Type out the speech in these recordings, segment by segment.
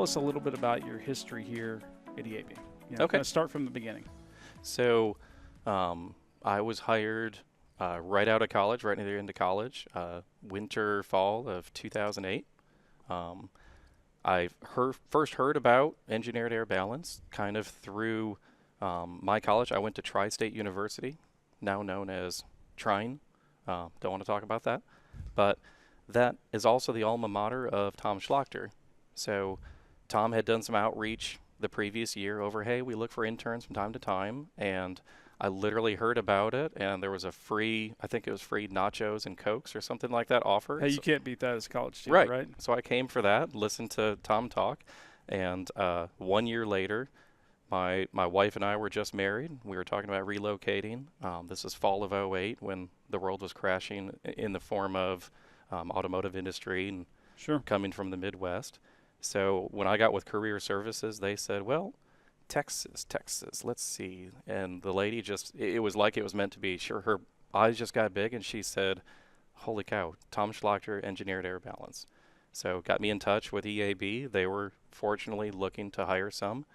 us a little bit about your history here at EAB. Okay. Kind of start from the beginning. So I was hired right out of college, right near the end of college, winter, fall of 2008. I first heard about engineered air balance kind of through my college. I went to Tri-State University, now known as Trine. Don't want to talk about that. But that is also the alma mater of Tom Schlachter. So Tom had done some outreach the previous year over, hey, we look for interns from time to time. And I literally heard about it, and there was a free, I think it was free nachos and Cokes or something like that offered. Hey, you can't beat that as a college student, right? So I came for that, listened to Tom talk, and 1 year later, my wife and I were just married. We were talking about relocating. This is fall of '08 when the world was crashing in the form of automotive industry and Sure. coming from the Midwest. So when I got with Career Services, they said, well, Texas, let's see. And the lady just, it was like it was meant to be. Sure, her eyes just got big, and she said, holy cow, Tom Schlachter, engineered air balance. So got me in touch with EAB. They were fortunately looking to hire some.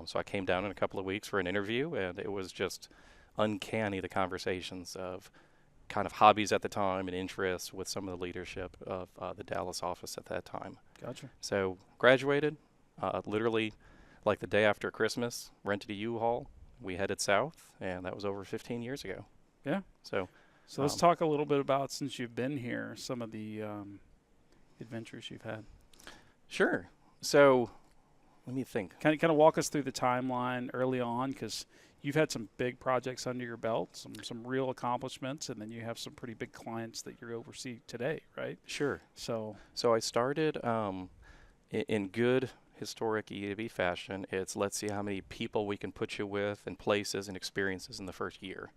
So I came down in a couple of weeks for an interview, and it was just uncanny, the conversations of kind of hobbies at the time and interests with some of the leadership of the Dallas office at that time. Gotcha. So graduated, literally like the day after Christmas, rented a U-Haul. We headed south, and that was over 15 years ago. Yeah. So let's talk a little bit about, since you've been here, some of the adventures you've had. Sure. So let me think. Kind of walk us through the timeline early on, because you've had some big projects under your belt, some real accomplishments, and then you have some pretty big clients that you oversee today, right? Sure. So I started in good historic EAB fashion. It's let's see how many people we can put you with and places and experiences in the first year.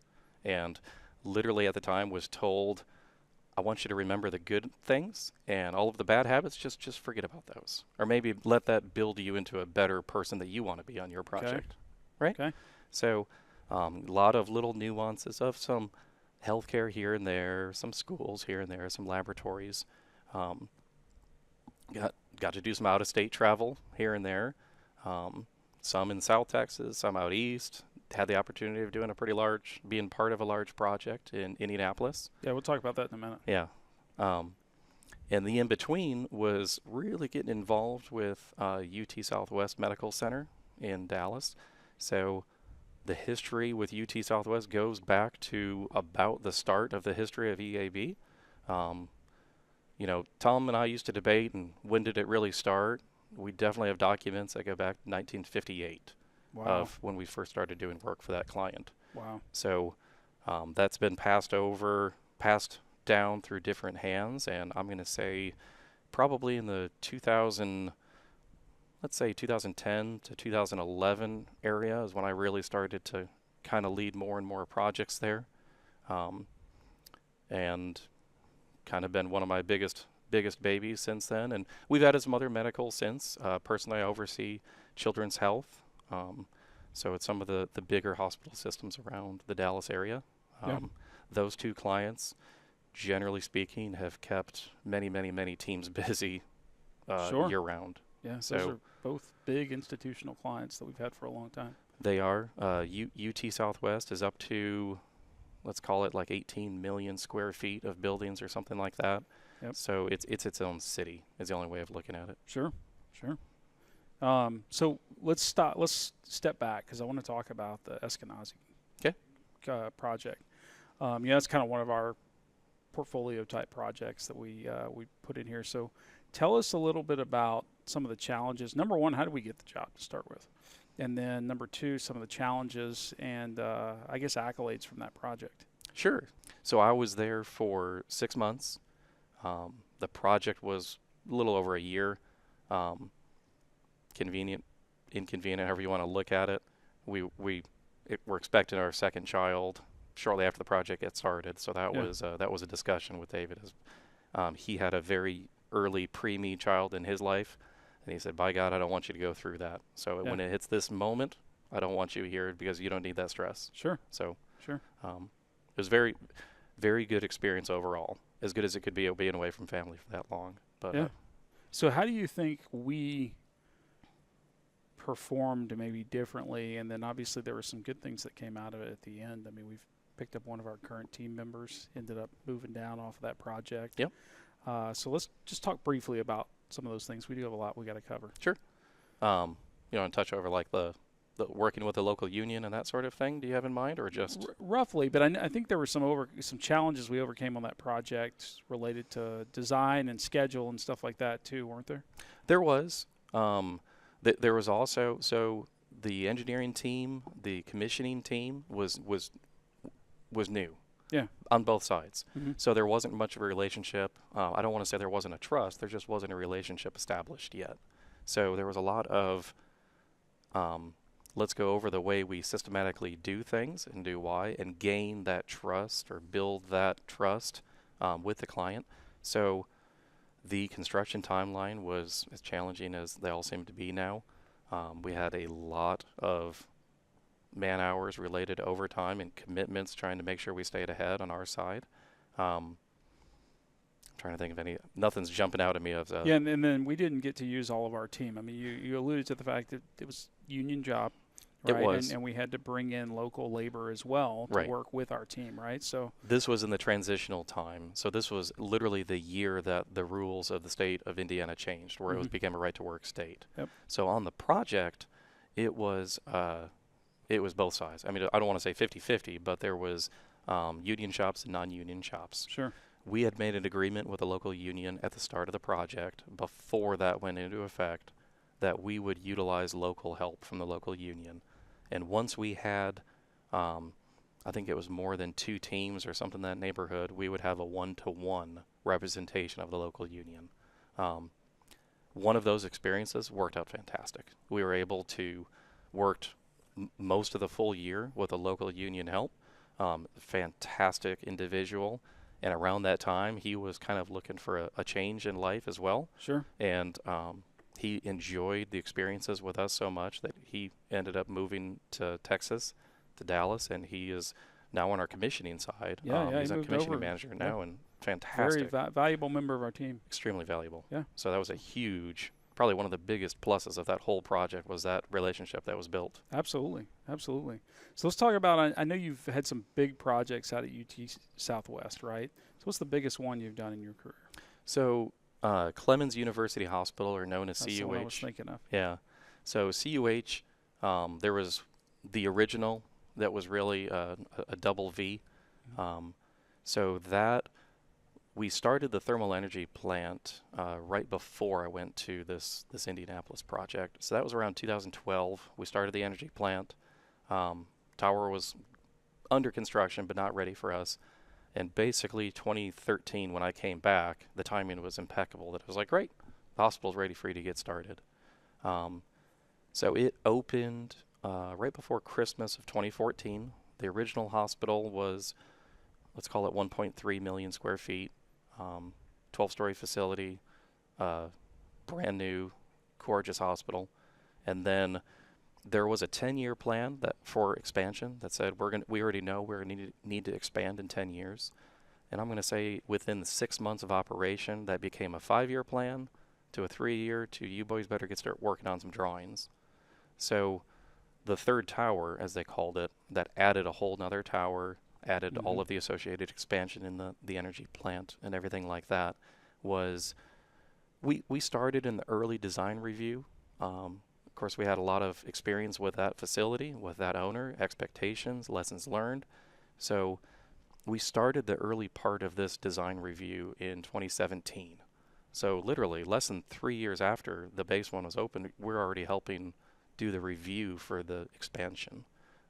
And literally at the time was told, I want you to remember the good things, and all of the bad habits, just forget about those. Or maybe let that build you into a better person that you want to be on your project. Right? Okay. So a lot of little nuances of some healthcare here and there, some schools here and there, some laboratories. Got to do some out-of-state travel here and there. Some in South Texas, some out east. Had the opportunity of being part of a large project in Indianapolis. Yeah, we'll talk about that in a minute. Yeah. And the in-between was really getting involved with UT Southwest Medical Center in Dallas. So the history with UT Southwest goes back to about the start of the history of EAB. Tom and I used to debate, and when did it really start? We definitely have documents that go back to 1958. Wow. Of when we first started doing work for that client. Wow. So that's been passed down through different hands, and I'm going to say probably in the 2010 to 2011 area is when I really started to kind of lead more and more projects there, and kind of been one of my biggest babies since then. And we've added some other medical since. Personally, I oversee children's health. So it's some of the bigger hospital systems around the Dallas area. Those two clients, generally speaking, have kept many teams busy year-round. Yeah, so those are both big institutional clients that we've had for a long time. They are. UT Southwest is up to, let's call it like 18 million square feet of buildings or something like that. Yep. So it's its own city is the only way of looking at it. Sure. So let's step back, because I want to talk about the Eskenazi project. That's kind of one of our portfolio type projects that we put in here. So tell us a little bit about some of the challenges. Number one, how did we get the job to start with? And then number two, some of the challenges and I guess accolades from that project. Sure. So I was there for 6 months. The project was a little over a year. Convenient, inconvenient, however you want to look at it. We're expecting our second child shortly after the project gets started. So that was a discussion with David. He had a very early preemie child in his life, and he said, "By God, I don't want you to go through that. So when it hits this moment, I don't want you here because you don't need that stress." Sure. So sure. It was very, very good experience overall. As good as it could be being away from family for that long. But So how do you think we performed maybe differently. And then obviously there were some good things that came out of it at the end. I mean, we've picked up one of our current team members, ended up moving down off of that project. Yep. So let's just talk briefly about some of those things. We do have a lot we got to cover. Sure. You know, and touch over like the working with the local union and that sort of thing. Do you have in mind, or just roughly? But I think there were some challenges we overcame on that project related to design and schedule and stuff like that too, weren't there? There was. There was also, so the engineering team, the commissioning team was new. Yeah. On both sides. Mm-hmm. So there wasn't much of a relationship. I don't want to say there wasn't a trust. There just wasn't a relationship established yet. So there was a lot of let's go over the way we systematically do things and do why, and gain that trust or build that trust with the client. So the construction timeline was as challenging as they all seem to be now. We had a lot of man hours related to overtime and commitments trying to make sure we stayed ahead on our side. I'm trying to think of any, nothing's jumping out at me of yeah, and then we didn't get to use all of our team. I mean, you alluded to the fact that it was union job, right? It was. And we had to bring in local labor as well to work with our team, right? So this was in the transitional time. So this was literally the year that the rules of the state of Indiana changed, where it became a right-to-work state. Yep. So on the project, it was both sides. I mean, I don't want to say 50-50, but there was union shops and non-union shops. Sure. We had made an agreement with the local union at the start of the project, before that went into effect, that we would utilize local help from the local union. And once we had, I think it was more than 2 teams or something in that neighborhood, we would have a 1-to-1 representation of the local union. One of those experiences worked out fantastic. We were able to work most of the full year with a local union help. Fantastic individual. And around that time, he was kind of looking for a change in life as well. Sure. And he enjoyed the experiences with us so much that he ended up moving to Texas, to Dallas, and he is now on our commissioning side. He's a commissioning manager now, and fantastic. Very valuable member of our team. Extremely valuable. Yeah. So that was a huge, probably one of the biggest pluses of that whole project was that relationship that was built. Absolutely. Absolutely. So let's talk about, I know you've had some big projects out at UT Southwest, right? So what's the biggest one you've done in your career? So Clemens University Hospital, or known as CUH. That's the one I was thinking of. Yeah. So CUH, there was the original that was really a double V. So that we started the thermal energy plant right before I went to this Indianapolis project. So that was around 2012. We started the energy plant. Tower was under construction but not ready for us. And basically 2013, when I came back, the timing was impeccable. That it was like, great, the hospital's ready for you to get started. So it opened right before Christmas of 2014. The original hospital was, let's call it 1.3 million square feet, 12-story facility, brand new, gorgeous hospital. And then there was a 10-year plan that for expansion that said we already know we're going to need to expand in 10 years. And I'm going to say within the 6 months of operation, that became a 5-year plan to a 3-year to you boys better start working on some drawings. So the third tower, as they called it, that added a whole nother tower, added all of the associated expansion in the energy plant and everything like that, was we started in the early design review. Of course, we had a lot of experience with that facility, with that owner, expectations, lessons learned. So we started the early part of this design review in 2017. So literally less than 3 years after the base one was opened, we're already helping do the review for the expansion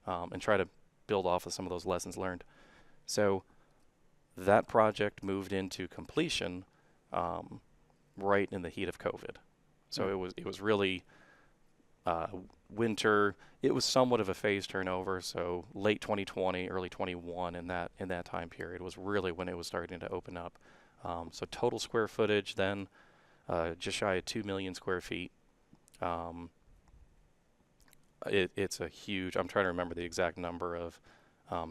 and try to build off of some of those lessons learned. So that project moved into completion right in the heat of COVID. So it was really winter. It was somewhat of a phase turnover. So late 2020, early 21, in that time period was really when it was starting to open up. So total square footage then just shy of 2 million square feet. It's a huge, I'm trying to remember the exact number of,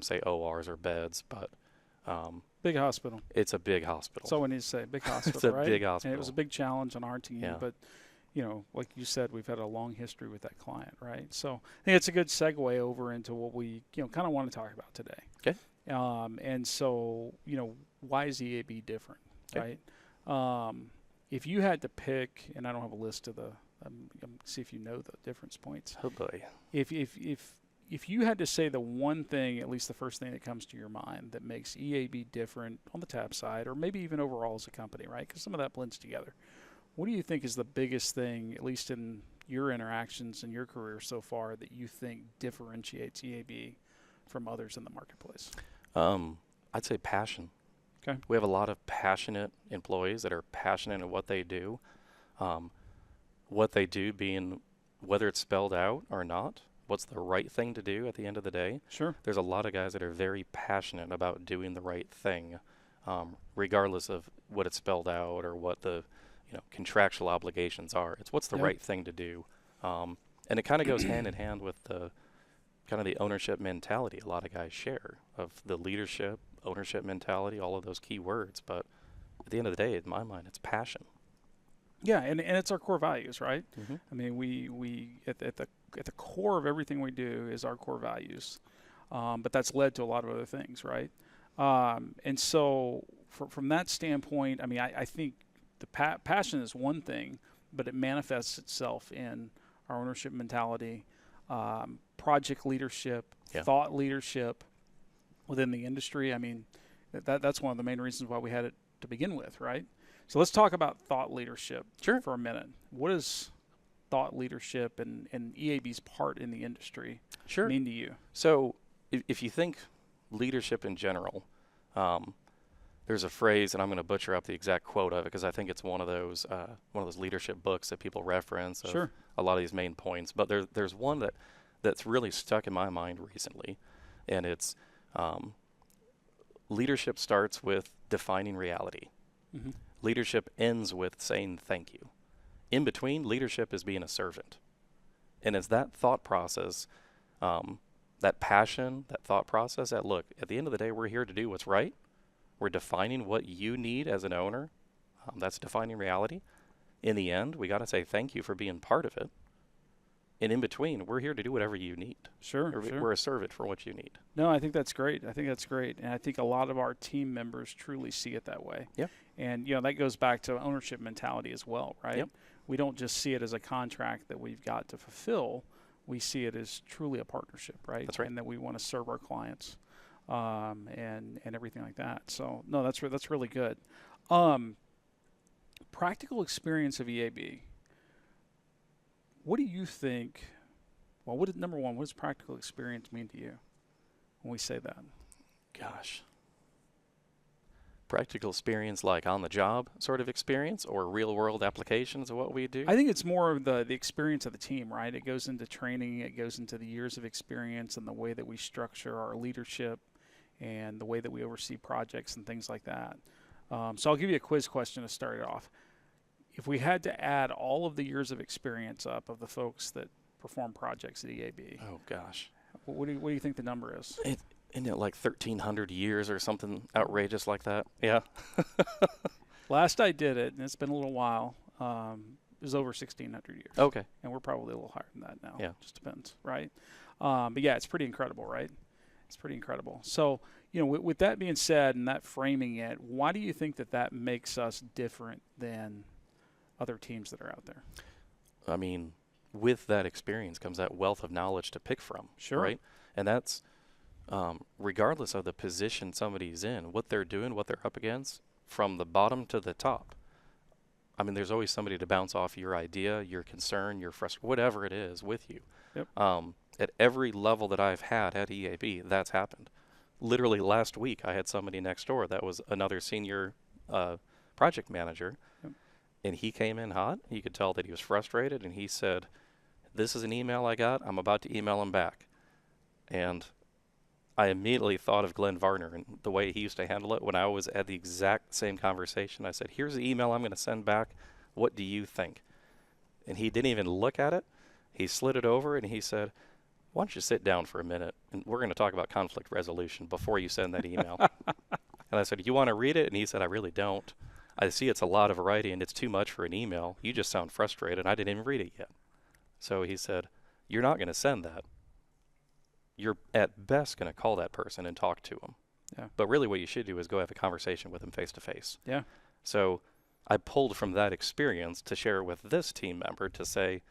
say, ORs or beds, but big hospital. It's a big hospital. So we need to say big hospital, it's a right? big hospital. And it was a big challenge on our team, but like you said, we've had a long history with that client, right? So I think it's a good segue over into what we, kind of want to talk about today. Okay. And so, why is EAB different, Okay. right? If you had to pick, and I don't have a list of the, see if you know the difference points. Oh boy. If you had to say the one thing, at least the first thing that comes to your mind that makes EAB different on the tap side, or maybe even overall as a company, right? Because some of that blends together. What do you think is the biggest thing, at least in your interactions in your career so far, that you think differentiates EAB from others in the marketplace? I'd say passion. Okay. We have a lot of passionate employees that are passionate in what they do. What they do being, whether it's spelled out or not, what's the right thing to do at the end of the day. Sure. There's a lot of guys that are very passionate about doing the right thing, regardless of what it's spelled out or what the contractual obligations are. It's what's the Yep. right thing to do. And it kind of goes hand in hand with the kind of the ownership mentality a lot of guys share of the leadership, ownership mentality, all of those key words. But at the end of the day, in my mind, it's passion. Yeah, and it's our core values, right? Mm-hmm. I mean, we at the core of everything we do is our core values, but that's led to a lot of other things, right? And so from that standpoint, I mean, I think the passion is one thing, but it manifests itself in our ownership mentality, project leadership, Yeah. thought leadership within the industry. I mean, that's one of the main reasons why we had it to begin with, right? So let's talk about thought leadership Sure. for a minute. What is thought leadership and EAB's part in the industry Sure. mean to you? So if you think leadership in general, there's a phrase, and I'm going to butcher up the exact quote of it because I think it's one of those leadership books that people reference. Of Sure. A lot of these main points, but there's one that's really stuck in my mind recently, and it's leadership starts with defining reality. Mm-hmm. Leadership ends with saying thank you. In between, leadership is being a servant, and it's that thought process, that passion, that thought process. That look, at the end of the day, we're here to do what's right. We're defining what you need as an owner. That's defining reality. In the end, we got to say thank you for being part of it. And in between, we're here to do whatever you need. Sure. We're a servant for what you need. No, I think that's great. And I think a lot of our team members truly see it that way. Yep. And that goes back to ownership mentality as well, right? Yep. We don't just see it as a contract that we've got to fulfill. We see it as truly a partnership, right? That's right. And that we want to serve our clients, and everything like that. So no, that's really good. Practical experience of EAB. What do you think? Well, number one, what does practical experience mean to you when we say that? Gosh. Practical experience like on the job sort of experience or real world applications of what we do? I think it's more of the experience of the team, right? It goes into training, it goes into the years of experience and the way that we structure our leadership and the way that we oversee projects and things like that. So I'll give you a quiz question to start it off. If we had to add all of the years of experience up of the folks that perform projects at EAB, Oh gosh. what do you think the number is? Isn't it like 1,300 years or something outrageous like that? Yeah. Last I did it, and it's been a little while, it was over 1,600 years. Okay. And we're probably a little higher than that now. Yeah. Just depends, right? But yeah, it's pretty incredible, right? It's pretty incredible. So, with that being said and that framing it, why do you think that makes us different than other teams that are out there? I mean, with that experience comes that wealth of knowledge to pick from. Sure. Right? And that's regardless of the position somebody's in, what they're doing, what they're up against, from the bottom to the top. I mean, there's always somebody to bounce off your idea, your concern, your frustration, whatever it is with you. Yep. At every level that I've had at EAB, that's happened. Literally last week, I had somebody next door that was another senior project manager, Yep. and he came in hot. You could tell that he was frustrated, and he said, "This is an email I got. I'm about to email him back." And I immediately thought of Glenn Varner and the way he used to handle it when I was at the exact same conversation. I said, "Here's the email I'm going to send back. What do you think?" And he didn't even look at it. He slid it over and he said, "Why don't you sit down for a minute and we're going to talk about conflict resolution before you send that email." And I said, "You want to read it?" And he said, "I really don't." I see it's a lot of writing. It's too much for an email. You just sound frustrated. I didn't even read it yet. So he said, you're not going to send that. You're at best going to call that person and talk to them. Yeah. But really what you should do is go have a conversation with them face to face. Yeah. So I pulled from that experience to share with this team member to say,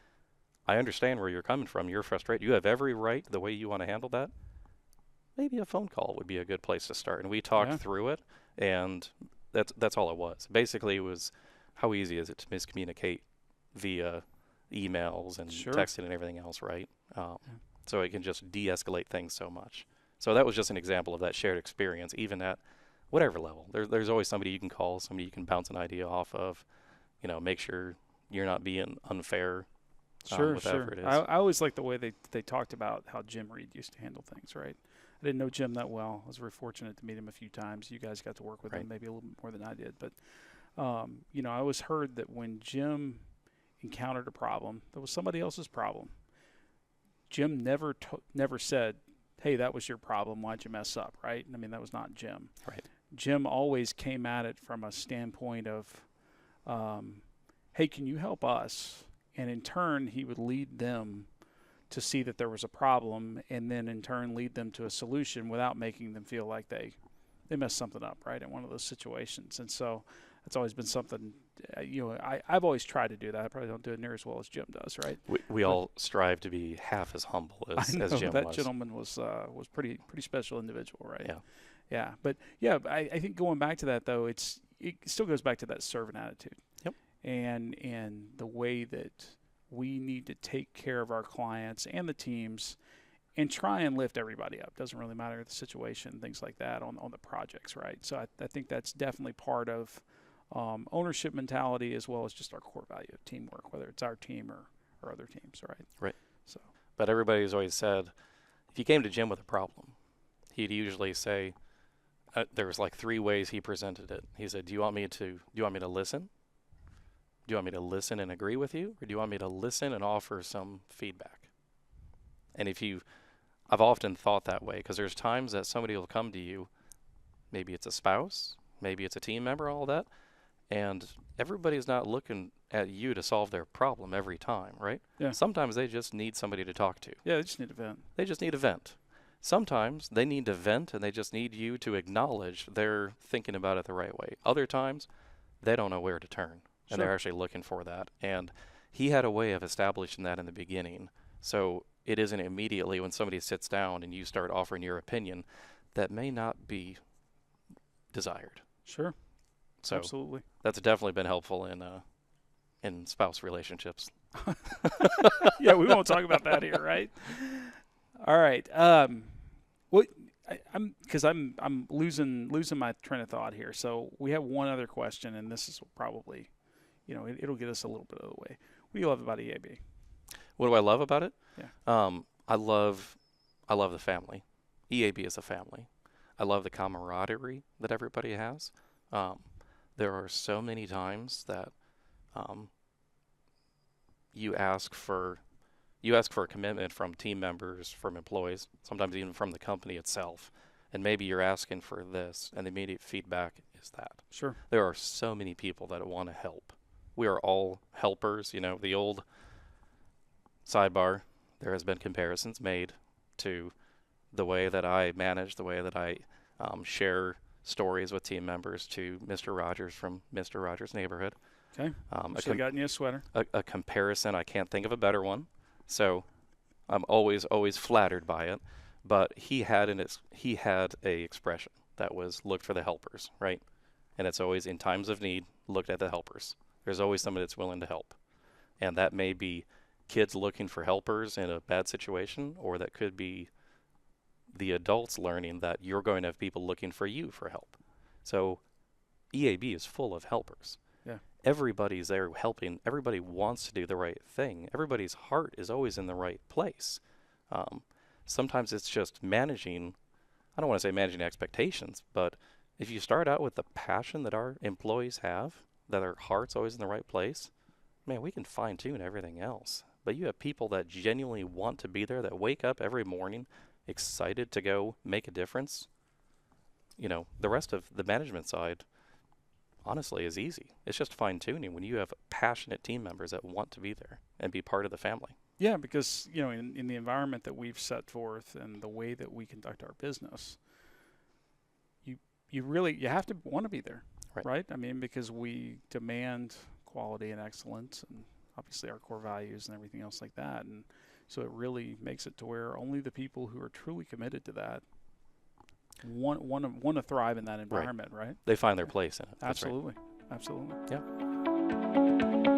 I understand where you're coming from. You're frustrated. You have every right the way you want to handle that. Maybe a phone call would be a good place to start. And we talked through it, and that's all it was. Basically, it was how easy is it to miscommunicate via emails and texting and everything else, right? So it can just de-escalate things so much. So that was just an example of that shared experience, even at whatever level. There's always somebody you can call, somebody you can bounce an idea off of, make sure you're not being unfair. Whatever it is. I always like the way they talked about how Jim Reed used to handle things, right? I didn't know Jim that well. I was very fortunate to meet him a few times. You guys got to work with him maybe a little bit more than I did. But, I always heard that when Jim encountered a problem that was somebody else's problem, Jim never said, hey, that was your problem. Why'd you mess up, right? I mean, that was not Jim. Right. Jim always came at it from a standpoint of, hey, can you help us? And in turn, he would lead them to see that there was a problem, and then in turn lead them to a solution without making them feel like they messed something up, right, in one of those situations. And so that's always been something, I've always tried to do that. I probably don't do it near as well as Jim does, right? We all strive to be half as humble as Jim was. That gentleman was pretty special individual, right? Yeah. Yeah. But, I think going back to that, though, it still goes back to that servant attitude. Yep. And the way that we need to take care of our clients and the teams and try and lift everybody up. Doesn't really matter the situation, things like that on the projects, right? So I think that's definitely part of ownership mentality as well as just our core value of teamwork, whether it's our team or other teams, right? Right. So, but everybody's always said, if you came to Jim with a problem, he'd usually say, there was like 3 ways he presented it. He said, do you want me to listen? Do you want me to listen and agree with you, or do you want me to listen and offer some feedback? And I've often thought that way, because there's times that somebody will come to you, maybe it's a spouse, maybe it's a team member, all that, and everybody's not looking at you to solve their problem every time, right? Yeah. Sometimes they just need somebody to talk to. Yeah, they just need a vent. They just need a vent. Sometimes they need to vent, and they just need you to acknowledge they're thinking about it the right way. Other times, they don't know where to turn. And they're actually looking for that. And he had a way of establishing that in the beginning. So it isn't immediately when somebody sits down and you start offering your opinion that may not be desired. Sure. So absolutely. That's definitely been helpful in spouse relationships. Yeah, we won't talk about that here, right? All right. I'm losing my train of thought here. So we have one other question, and this is probably, it'll get us a little bit of the way. What do you love about EAB? What do I love about it? Yeah. I love the family. EAB is a family. I love the camaraderie that everybody has. There are so many times that you ask for a commitment from team members, from employees, sometimes even from the company itself. And maybe you're asking for this, and the immediate feedback is that. Sure. There are so many people that want to help. We are all helpers. The old sidebar, there has been comparisons made to the way that I manage, the way that I share stories with team members to Mr. Rogers from Mr. Rogers' Neighborhood. Okay. Should have gotten you a sweater. A comparison, I can't think of a better one. So I'm always flattered by it. But he had a expression that was look for the helpers, right? And it's always in times of need, look at the helpers. There's always somebody that's willing to help. And that may be kids looking for helpers in a bad situation, or that could be the adults learning that you're going to have people looking for you for help. So EAB is full of helpers. Yeah. Everybody's there helping. Everybody wants to do the right thing. Everybody's heart is always in the right place. Sometimes it's just managing, I don't want to say managing expectations, but if you start out with the passion that our employees have, that their heart's always in the right place, man, we can fine tune everything else. But you have people that genuinely want to be there, that wake up every morning excited to go make a difference. The rest of the management side, honestly is easy. It's just fine tuning when you have passionate team members that want to be there and be part of the family. Yeah, because in the environment that we've set forth and the way that we conduct our business, you have to want to be there, right? I mean, because we demand quality and excellence, and obviously our core values and everything else like that, and so it really makes it to where only the people who are truly committed to that want to thrive in that environment, right? They find their place in it. Absolutely, That's right. absolutely. Yeah.